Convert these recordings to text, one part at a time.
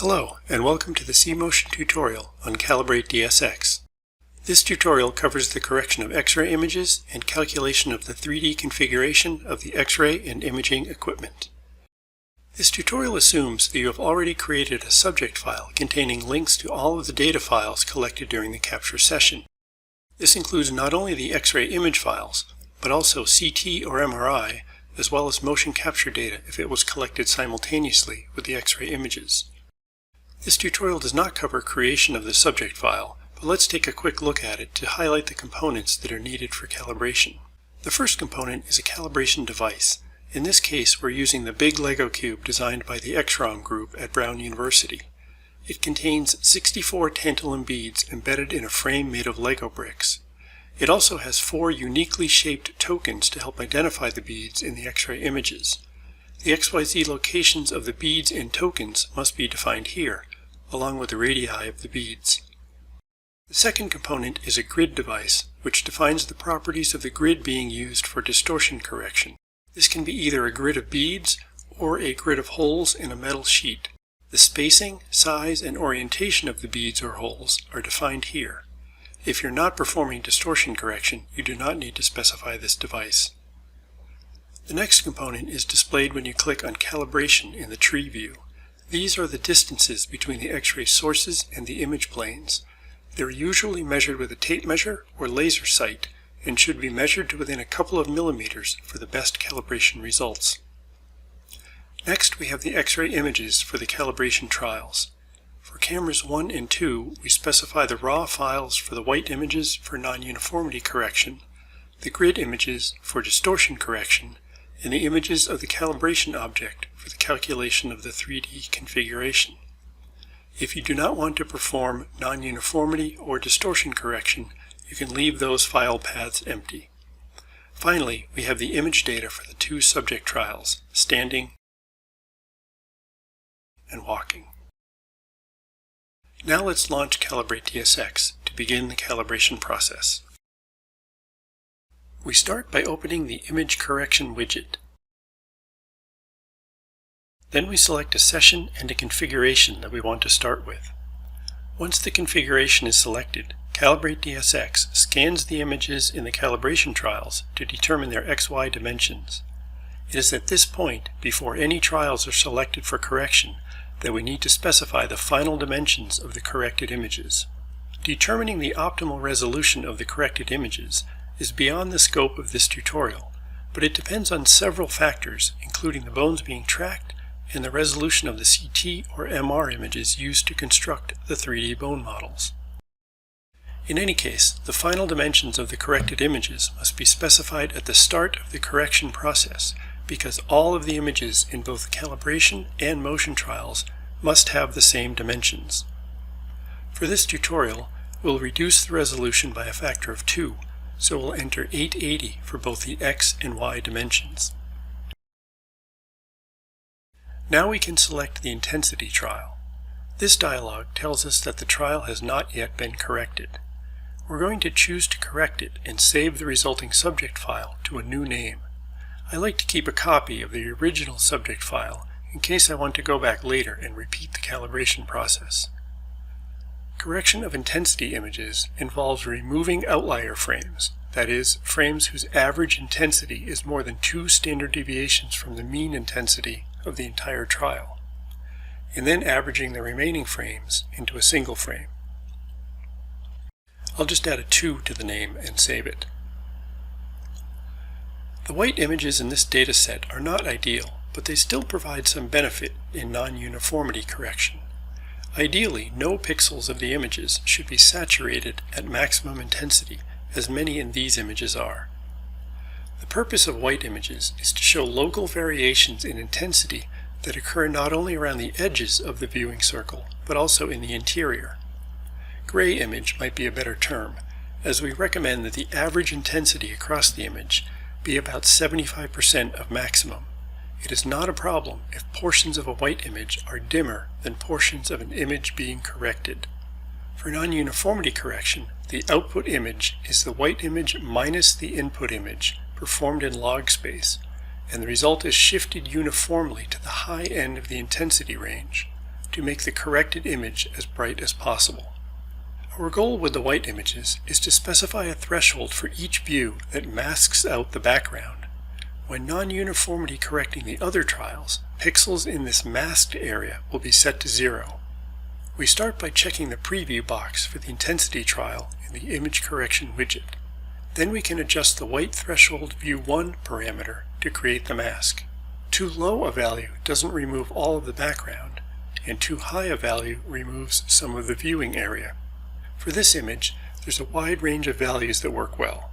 Hello, and welcome to the C-Motion tutorial on CalibrateDSX. This tutorial covers the correction of X-ray images and calculation of the 3D configuration of the X-ray and imaging equipment. This tutorial assumes that you have already created a subject file containing links to all of the data files collected during the capture session. This includes not only the X-ray image files, but also CT or MRI, as well as motion capture data if it was collected simultaneously with the X-ray images. This tutorial does not cover creation of the subject file, but let's take a quick look at it to highlight the components that are needed for calibration. The first component is a calibration device. In this case, we're using the big Lego cube designed by the XROM group at Brown University. It contains 64 tantalum beads embedded in a frame made of Lego bricks. It also has 4 uniquely shaped tokens to help identify the beads in the X-ray images. The XYZ locations of the beads and tokens must be defined here, along with the radii of the beads. The second component is a grid device, which defines the properties of the grid being used for distortion correction. This can be either a grid of beads or a grid of holes in a metal sheet. The spacing, size, and orientation of the beads or holes are defined here. If you're not performing distortion correction, you do not need to specify this device. The next component is displayed when you click on Calibration in the tree view. These are the distances between the X-ray sources and the image planes. They're usually measured with a tape measure or laser sight and should be measured to within a couple of millimeters for the best calibration results. Next, we have the X-ray images for the calibration trials. For cameras 1 and 2, we specify the raw files for the white images for non-uniformity correction, the grid images for distortion correction, and the images of the calibration object for the calculation of the 3D configuration. If you do not want to perform non-uniformity or distortion correction, you can leave those file paths empty. Finally, we have the image data for the 2 subject trials, standing and walking. Now let's launch CalibrateDSX to begin the calibration process. We start by opening the Image Correction widget. Then we select a session and a configuration that we want to start with. Once the configuration is selected, CalibrateDSX scans the images in the calibration trials to determine their XY dimensions. It is at this point, before any trials are selected for correction, that we need to specify the final dimensions of the corrected images. Determining the optimal resolution of the corrected images is beyond the scope of this tutorial, but it depends on several factors, including the bones being tracked and the resolution of the CT or MR images used to construct the 3D bone models. In any case, the final dimensions of the corrected images must be specified at the start of the correction process, because all of the images in both the calibration and motion trials must have the same dimensions. For this tutorial, we'll reduce the resolution by a factor of 2, so we'll enter 880 for both the X and Y dimensions. Now we can select the intensity trial. This dialog tells us that the trial has not yet been corrected. We're going to choose to correct it and save the resulting subject file to a new name. I like to keep a copy of the original subject file in case I want to go back later and repeat the calibration process. Correction of intensity images involves removing outlier frames, that is, frames whose average intensity is more than 2 standard deviations from the mean intensity of the entire trial, and then averaging the remaining frames into a single frame. I'll just add a 2 to the name and save it. The white images in this data set are not ideal, but they still provide some benefit in non-uniformity correction. Ideally, no pixels of the images should be saturated at maximum intensity, as many in these images are. The purpose of white images is to show local variations in intensity that occur not only around the edges of the viewing circle, but also in the interior. Gray image might be a better term, as we recommend that the average intensity across the image be about 75% of maximum. It is not a problem if portions of a white image are dimmer than portions of an image being corrected. For non-uniformity correction, the output image is the white image minus the input image, performed in log space, and the result is shifted uniformly to the high end of the intensity range. to make the corrected image as bright as possible. Our goal with the white images is to specify a threshold for each view that masks out the background. When non-uniformity correcting the other trials, pixels in this masked area will be set to 0. We start by checking the preview box for the intensity trial in the image correction widget. Then we can adjust the white threshold view 1 parameter to create the mask. Too low a value doesn't remove all of the background, and too high a value removes some of the viewing area. For this image, there's a wide range of values that work well.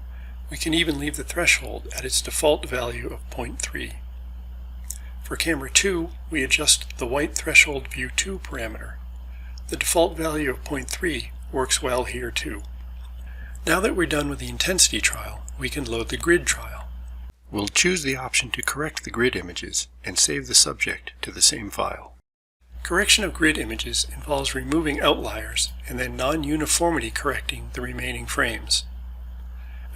We can even leave the threshold at its default value of 0.3. For camera 2, we adjust the white threshold view 2 parameter. The default value of 0.3 works well here too. Now that we're done with the intensity trial, we can load the grid trial. We'll choose the option to correct the grid images and save the subject to the same file. Correction of grid images involves removing outliers and then non-uniformity correcting the remaining frames.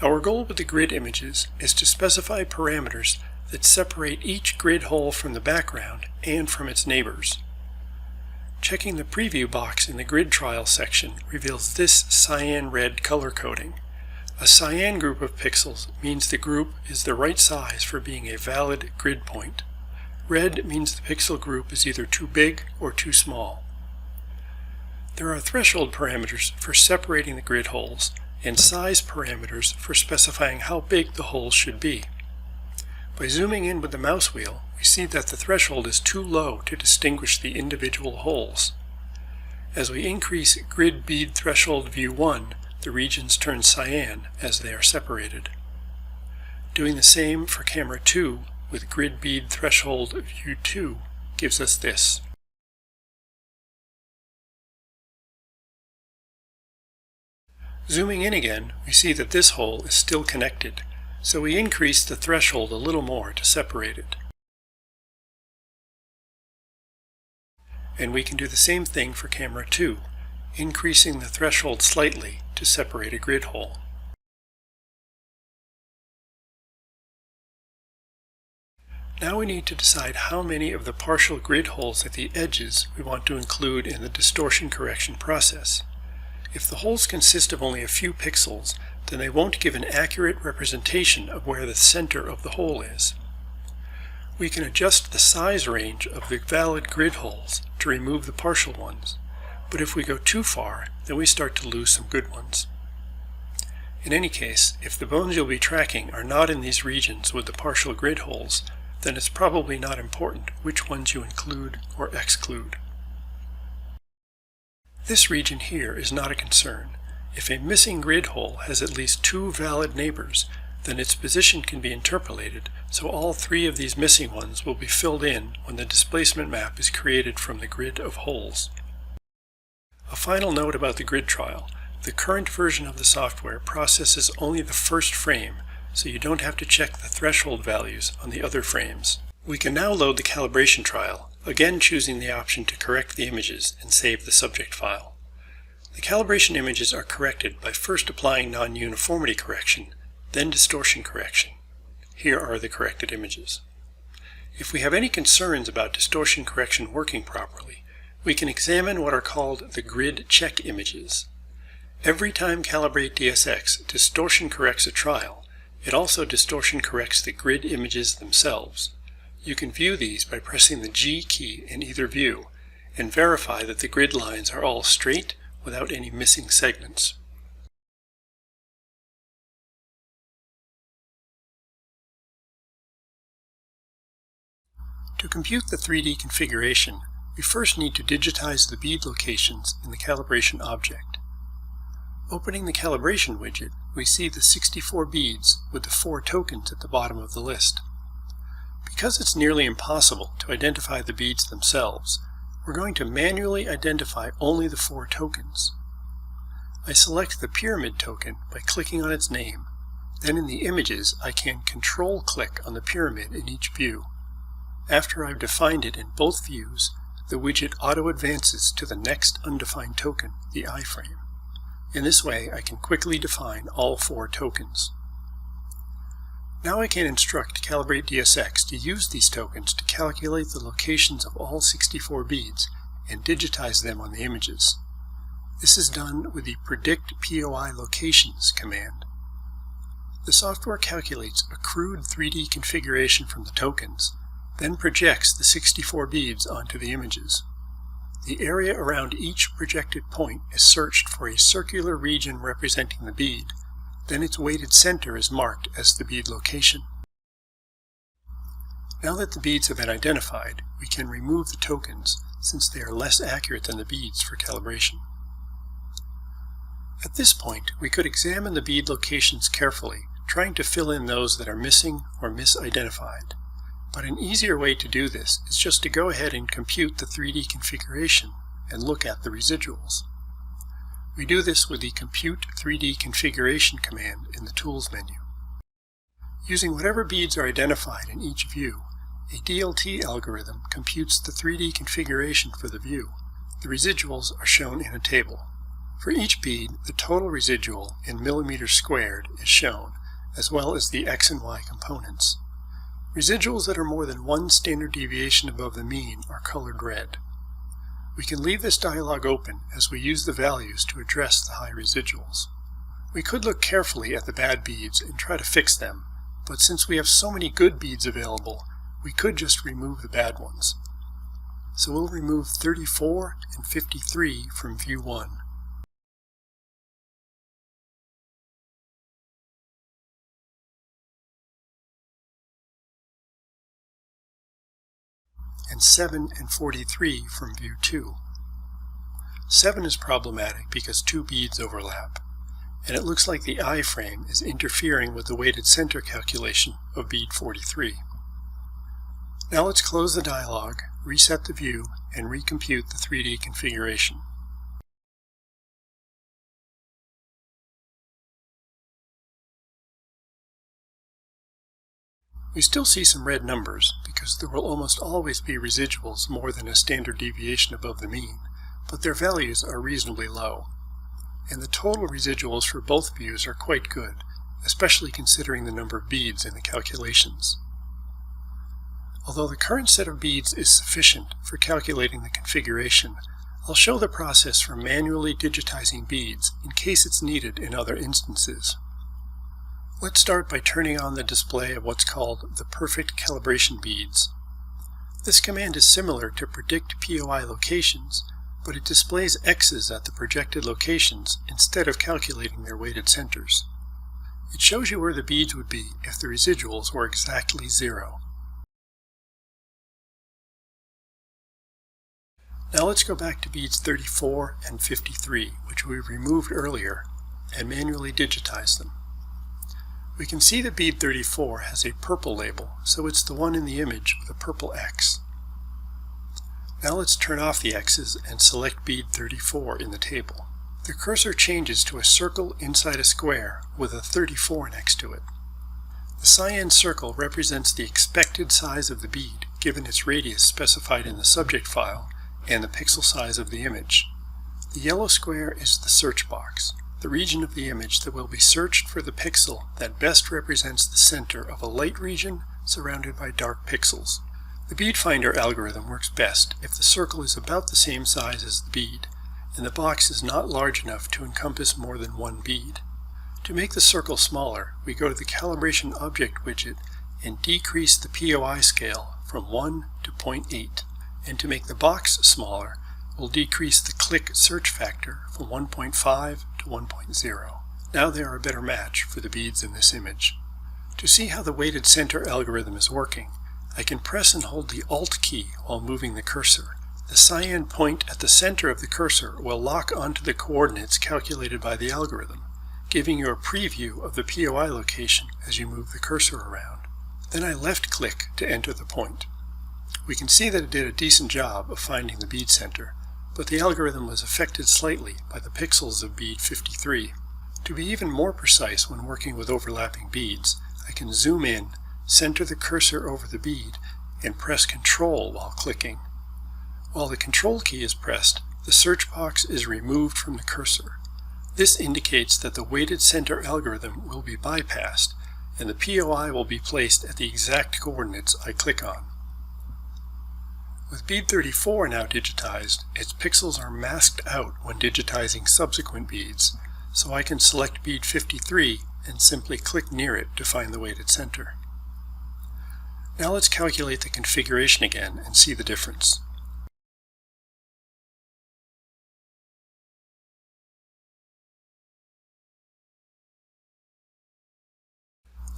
Our goal with the grid images is to specify parameters that separate each grid hole from the background and from its neighbors. Checking the preview box in the grid trial section reveals this cyan red color coding. A cyan group of pixels means the group is the right size for being a valid grid point. Red means the pixel group is either too big or too small. There are threshold parameters for separating the grid holes and size parameters for specifying how big the holes should be. By zooming in with the mouse wheel, we see that the threshold is too low to distinguish the individual holes. As we increase grid bead threshold view 1, the regions turn cyan as they are separated. Doing the same for camera 2 with grid bead threshold view 2 gives us this. Zooming in again, we see that this hole is still connected, so we increase the threshold a little more to separate it. And we can do the same thing for camera 2, increasing the threshold slightly to separate a grid hole. Now we need to decide how many of the partial grid holes at the edges we want to include in the distortion correction process. If the holes consist of only a few pixels, then they won't give an accurate representation of where the center of the hole is. We can adjust the size range of the valid grid holes to remove the partial ones, but if we go too far, then we start to lose some good ones. In any case, if the bones you'll be tracking are not in these regions with the partial grid holes, then it's probably not important which ones you include or exclude. This region here is not a concern. If a missing grid hole has at least 2 valid neighbors, then its position can be interpolated, so all 3 of these missing ones will be filled in when the displacement map is created from the grid of holes. A final note about the grid trial. The current version of the software processes only the first frame, so you don't have to check the threshold values on the other frames. We can now load the calibration trial, again choosing the option to correct the images and save the subject file. The calibration images are corrected by first applying non-uniformity correction, then distortion correction. Here are the corrected images. If we have any concerns about distortion correction working properly, we can examine what are called the grid check images. Every time CalibrateDSX distortion corrects a trial, it also distortion corrects the grid images themselves. You can view these by pressing the G key in either view and verify that the grid lines are all straight without any missing segments. To compute the 3D configuration, we first need to digitize the bead locations in the calibration object. Opening the calibration widget, we see the 64 beads with the 4 tokens at the bottom of the list. Because it's nearly impossible to identify the beads themselves, we're going to manually identify only the 4 tokens. I select the pyramid token by clicking on its name. Then in the images, I can control-click on the pyramid in each view. After I've defined it in both views, the widget auto-advances to the next undefined token, the iframe. In this way, I can quickly define all 4 tokens. Now I can instruct CalibrateDSX to use these tokens to calculate the locations of all 64 beads and digitize them on the images. This is done with the Predict POI Locations command. The software calculates a crude 3D configuration from the tokens, then projects the 64 beads onto the images. The area around each projected point is searched for a circular region representing the bead, then its weighted center is marked as the bead location. Now that the beads have been identified, we can remove the tokens since they are less accurate than the beads for calibration. At this point, we could examine the bead locations carefully, trying to fill in those that are missing or misidentified. But an easier way to do this is just to go ahead and compute the 3D configuration and look at the residuals. We do this with the Compute 3D Configuration command in the Tools menu. Using whatever beads are identified in each view, a DLT algorithm computes the 3D configuration for the view. The residuals are shown in a table. For each bead, the total residual in millimeters squared is shown, as well as the X and Y components. Residuals that are more than 1 standard deviation above the mean are colored red. We can leave this dialog open as we use the values to address the high residuals. We could look carefully at the bad beads and try to fix them, but since we have so many good beads available, we could just remove the bad ones. So we'll remove 34 and 53 from view 1. And 7 and 43 from view 2. 7 is problematic because 2 beads overlap, and it looks like the I-frame is interfering with the weighted center calculation of bead 43. Now let's close the dialog, reset the view, and recompute the 3D configuration. We still see some red numbers because there will almost always be residuals more than a standard deviation above the mean, but their values are reasonably low. And the total residuals for both views are quite good, especially considering the number of beads in the calculations. Although the current set of beads is sufficient for calculating the configuration, I'll show the process for manually digitizing beads in case it's needed in other instances. Let's start by turning on the display of what's called the Perfect Calibration beads. This command is similar to Predict POI Locations, but it displays X's at the projected locations instead of calculating their weighted centers. It shows you where the beads would be if the residuals were exactly 0. Now let's go back to beads 34 and 53, which we removed earlier, and manually digitize them. We can see that bead 34 has a purple label, so it's the one in the image with a purple X. Now let's turn off the X's and select bead 34 in the table. The cursor changes to a circle inside a square with a 34 next to it. The cyan circle represents the expected size of the bead given its radius specified in the subject file and the pixel size of the image. The yellow square is the search box, the region of the image that will be searched for the pixel that best represents the center of a light region surrounded by dark pixels. The bead finder algorithm works best if the circle is about the same size as the bead, and the box is not large enough to encompass more than one bead. To make the circle smaller, we go to the Calibration Object widget and decrease the POI scale from 1 to 0.8. And to make the box smaller, we'll decrease the click search factor from 1.5 to 1.0. Now they are a better match for the beads in this image. To see how the weighted center algorithm is working, I can press and hold the Alt key while moving the cursor. The cyan point at the center of the cursor will lock onto the coordinates calculated by the algorithm, giving you a preview of the POI location as you move the cursor around. Then I left-click to enter the point. We can see that it did a decent job of finding the bead center, but the algorithm was affected slightly by the pixels of bead 53. To be even more precise when working with overlapping beads, I can zoom in, center the cursor over the bead, and press Ctrl while clicking. While the Control key is pressed, the search box is removed from the cursor. This indicates that the weighted center algorithm will be bypassed, and the POI will be placed at the exact coordinates I click on. With bead 34 now digitized, its pixels are masked out when digitizing subsequent beads, so I can select bead 53 and simply click near it to find the weighted center. Now let's calculate the configuration again and see the difference.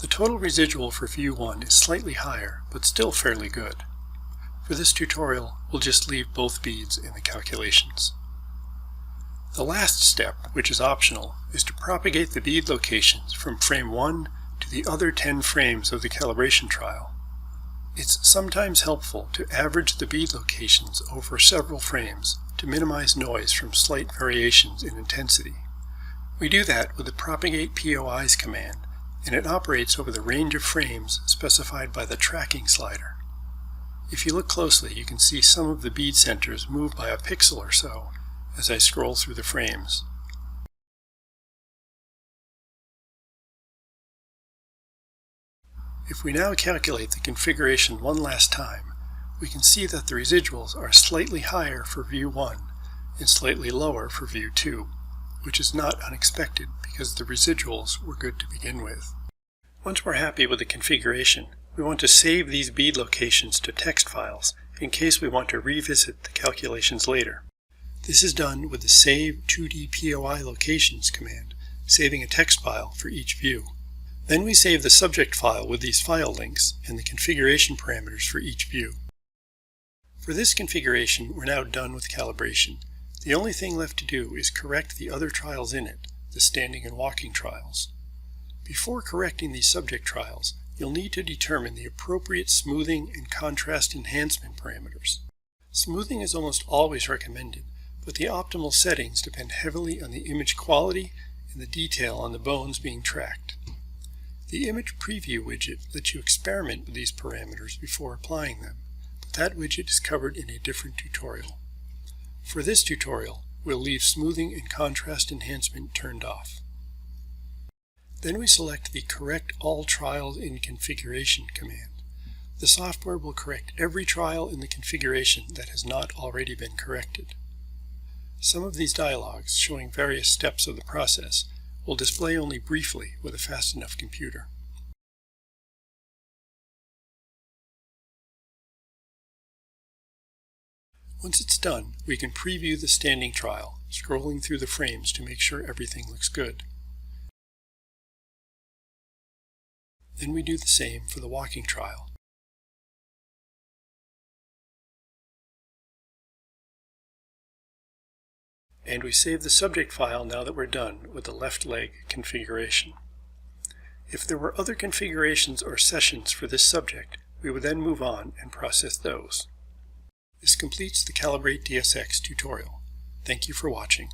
The total residual for view 1 is slightly higher, but still fairly good. For this tutorial, we'll just leave both beads in the calculations. The last step, which is optional, is to propagate the bead locations from frame 1 to the other 10 frames of the calibration trial. It's sometimes helpful to average the bead locations over several frames to minimize noise from slight variations in intensity. We do that with the Propagate POIs command, and it operates over the range of frames specified by the tracking slider. If you look closely, you can see some of the bead centers move by a pixel or so as I scroll through the frames. If we now calculate the configuration one last time, we can see that the residuals are slightly higher for view 1 and slightly lower for view 2, which is not unexpected because the residuals were good to begin with. Once we're happy with the configuration, we want to save these bead locations to text files in case we want to revisit the calculations later. This is done with the Save 2D POI Locations command, saving a text file for each view. Then we save the subject file with these file links and the configuration parameters for each view. For this configuration, we're now done with calibration. The only thing left to do is correct the other trials in it, the standing and walking trials. Before correcting these subject trials, you'll need to determine the appropriate smoothing and contrast enhancement parameters. Smoothing is almost always recommended, but the optimal settings depend heavily on the image quality and the detail on the bones being tracked. The image preview widget lets you experiment with these parameters before applying them, but that widget is covered in a different tutorial. For this tutorial, we'll leave smoothing and contrast enhancement turned off. Then we select the Correct All Trials in Configuration command. The software will correct every trial in the configuration that has not already been corrected. Some of these dialogues, showing various steps of the process, will display only briefly with a fast enough computer. Once it's done, we can preview the standing trial, scrolling through the frames to make sure everything looks good. Then we do the same for the walking trial. And we save the subject file now that we're done with the left leg configuration. If there were other configurations or sessions for this subject, we would then move on and process those. This completes the CalibrateDSX tutorial. Thank you for watching.